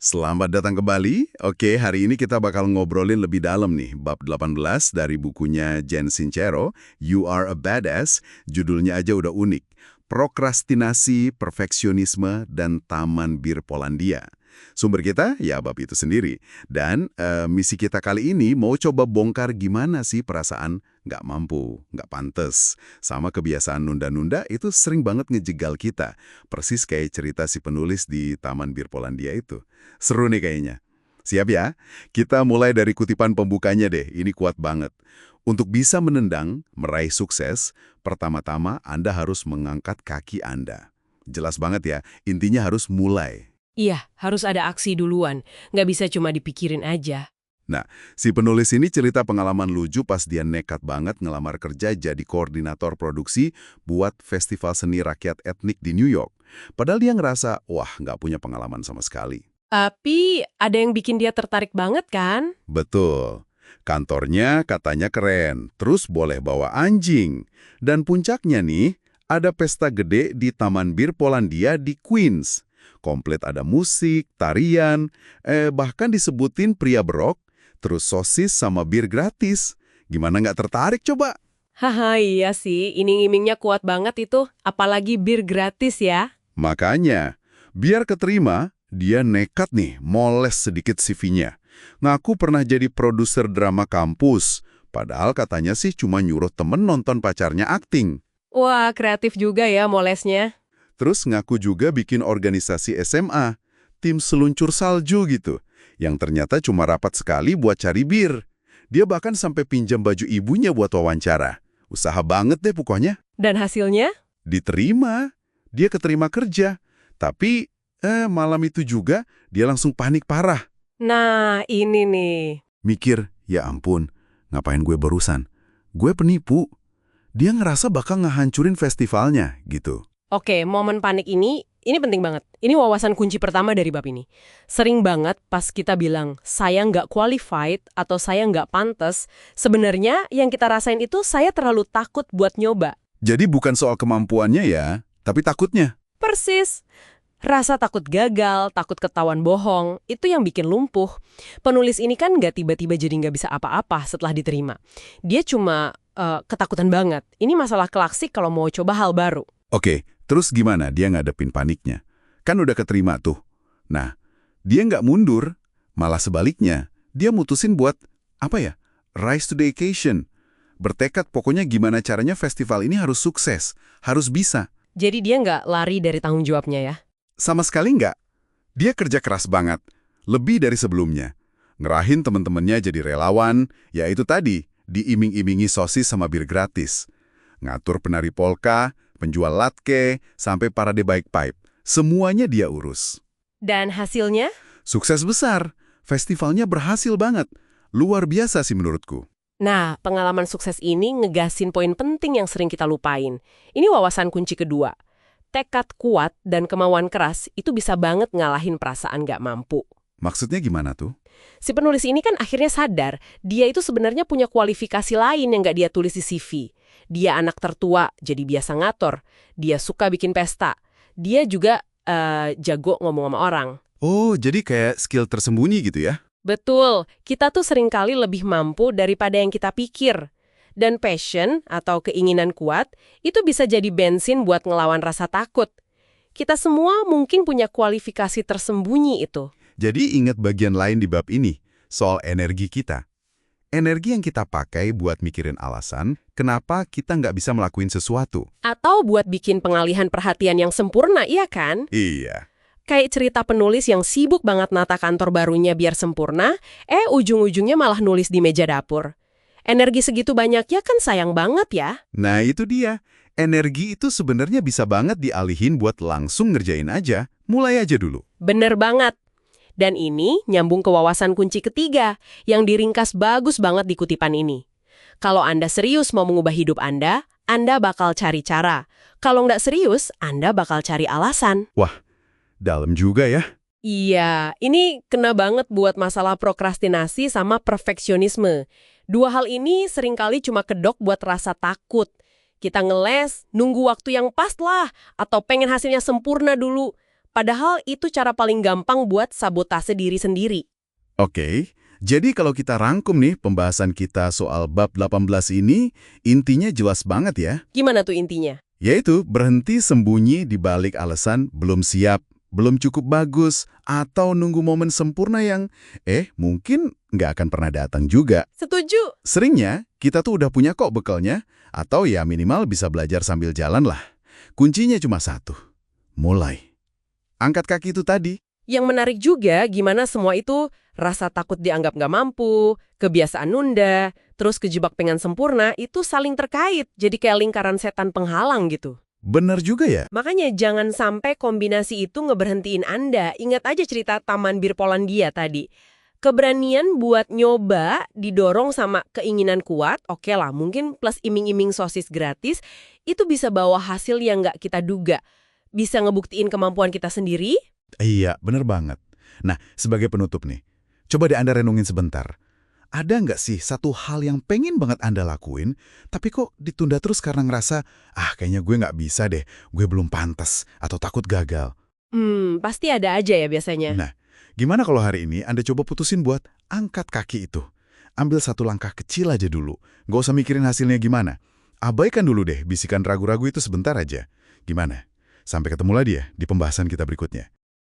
Selamat datang kembali. Oke, hari ini kita bakal ngobrolin lebih dalam nih, bab 18 dari bukunya Jen Sincero, You Are a Badass. Judulnya aja udah unik. Prokrastinasi, Perfeksionisme, dan Taman Bir Polandia. Sumber kita, ya bab itu sendiri. Dan misi kita kali ini mau coba bongkar gimana sih perasaan nggak mampu, nggak pantes. Sama kebiasaan nunda-nunda itu sering banget ngejegal kita. Persis kayak cerita si penulis di Taman Bir Polandia itu. Seru nih kayaknya. Siap ya? Kita mulai dari kutipan pembukanya deh, ini kuat banget. Untuk bisa menendang, meraih sukses, pertama-tama Anda harus mengangkat kaki Anda. Jelas banget ya, intinya harus mulai. Iya, harus ada aksi duluan. Nggak bisa cuma dipikirin aja. Nah, si penulis ini cerita pengalaman lucu pas dia nekat banget ngelamar kerja jadi koordinator produksi buat festival seni rakyat etnik di New York. Padahal dia ngerasa, wah nggak punya pengalaman sama sekali. Tapi ada yang bikin dia tertarik banget kan? Betul. Kantornya katanya keren, terus boleh bawa anjing. Dan puncaknya nih, ada pesta gede di Taman Bir Polandia di Queens. Komplit ada musik, tarian, bahkan disebutin pria berok, terus sosis sama bir gratis. Gimana nggak tertarik coba? Haha, iya sih. Iming-imingnya kuat banget itu. Apalagi bir gratis ya. Makanya, biar keterima, dia nekat nih moles sedikit CV-nya. Ngaku pernah jadi produser drama kampus, padahal katanya sih cuma nyuruh temen nonton pacarnya akting. Wah, kreatif juga ya molesnya. Terus ngaku juga bikin organisasi SMA, tim seluncur salju gitu, yang ternyata cuma rapat sekali buat cari bir. Dia bahkan sampai pinjam baju ibunya buat wawancara. Usaha banget deh pokoknya. Dan hasilnya? Diterima, dia keterima kerja. Tapi malam itu juga dia langsung panik parah. Nah, ini nih. Mikir, ya ampun, ngapain gue barusan? Gue penipu. Dia ngerasa bakal ngehancurin festivalnya gitu. Oke, momen panik ini penting banget. Ini wawasan kunci pertama dari bab ini. Sering banget pas kita bilang, saya nggak qualified atau saya nggak pantas, sebenarnya yang kita rasain itu saya terlalu takut buat nyoba. Jadi bukan soal kemampuannya ya, tapi takutnya. Persis. Rasa takut gagal, takut ketahuan bohong, itu yang bikin lumpuh. Penulis ini kan nggak tiba-tiba jadi nggak bisa apa-apa setelah diterima. Dia cuma ketakutan banget. Ini masalah klasik kalau mau coba hal baru. Oke, terus gimana dia ngadepin paniknya? Kan udah keterima tuh. Nah, dia nggak mundur, malah sebaliknya. Dia mutusin buat, rise to the occasion. Bertekad pokoknya gimana caranya festival ini harus sukses, harus bisa. Jadi dia nggak lari dari tanggung jawabnya ya? Sama sekali nggak. Dia kerja keras banget, lebih dari sebelumnya. Ngerahin teman-temannya jadi relawan, ya itu tadi, diiming-imingi sosis sama bir gratis. Ngatur penari polka, penjual latke, sampai parade bike pipe. Semuanya dia urus. Dan hasilnya? Sukses besar. Festivalnya berhasil banget. Luar biasa sih menurutku. Nah, pengalaman sukses ini ngegasin poin penting yang sering kita lupain. Ini wawasan kunci kedua. Tekad kuat dan kemauan keras itu bisa banget ngalahin perasaan nggak mampu. Maksudnya gimana tuh? Si penulis ini kan akhirnya sadar, dia itu sebenarnya punya kualifikasi lain yang nggak dia tulis di CV. Dia anak tertua, jadi biasa ngatur. Dia suka bikin pesta. Dia juga jago ngomong sama orang. Oh, jadi kayak skill tersembunyi gitu ya? Betul, kita tuh seringkali lebih mampu daripada yang kita pikir. Dan passion atau keinginan kuat itu bisa jadi bensin buat ngelawan rasa takut. Kita semua mungkin punya kualifikasi tersembunyi itu. Jadi ingat bagian lain di bab ini, soal energi kita. Energi yang kita pakai buat mikirin alasan kenapa kita nggak bisa melakuin sesuatu. Atau buat bikin pengalihan perhatian yang sempurna, iya kan? Iya. Kayak cerita penulis yang sibuk banget nata kantor barunya biar sempurna, ujung-ujungnya malah nulis di meja dapur. Energi segitu banyaknya kan sayang banget ya. Nah itu dia, energi itu sebenarnya bisa banget dialihin buat langsung ngerjain aja, mulai aja dulu. Bener banget. Dan ini nyambung ke wawasan kunci ketiga, yang diringkas bagus banget di kutipan ini. Kalau Anda serius mau mengubah hidup Anda bakal cari cara. Kalau nggak serius, Anda bakal cari alasan. Wah, dalam juga ya. Iya, ini kena banget buat masalah prokrastinasi sama perfeksionisme. Dua hal ini seringkali cuma kedok buat rasa takut. Kita ngeles, nunggu waktu yang pas lah, atau pengen hasilnya sempurna dulu. Padahal itu cara paling gampang buat sabotase diri sendiri. Oke, jadi kalau kita rangkum nih pembahasan kita soal bab 18 ini, intinya jelas banget ya. Gimana tuh intinya? Yaitu berhenti sembunyi di balik alasan belum siap, belum cukup bagus, atau nunggu momen sempurna yang, mungkin nggak akan pernah datang juga. Setuju. Seringnya, kita tuh udah punya kok bekalnya, atau ya minimal bisa belajar sambil jalan lah. Kuncinya cuma satu, mulai. Angkat kaki itu tadi. Yang menarik juga gimana semua itu rasa takut dianggap nggak mampu, kebiasaan nunda, terus kejebak pengen sempurna, itu saling terkait. Jadi kayak lingkaran setan penghalang gitu. Bener juga ya? Makanya jangan sampai kombinasi itu ngeberhentiin Anda. Ingat aja cerita Taman Bir Polandia tadi. Keberanian buat nyoba didorong sama keinginan kuat, oke lah, mungkin plus iming-iming sosis gratis, itu bisa bawa hasil yang nggak kita duga. Bisa ngebuktiin kemampuan kita sendiri. Iya, bener banget. Nah, sebagai penutup nih, coba deh Anda renungin sebentar. Ada nggak sih satu hal yang pengen banget Anda lakuin, tapi kok ditunda terus karena ngerasa, kayaknya gue nggak bisa deh, gue belum pantas, atau takut gagal? Pasti ada aja ya biasanya. Nah, gimana kalau hari ini Anda coba putusin buat angkat kaki itu? Ambil satu langkah kecil aja dulu, nggak usah mikirin hasilnya gimana. Abaikan dulu deh bisikan ragu-ragu itu sebentar aja. Gimana? Sampai ketemu lagi ya di pembahasan kita berikutnya.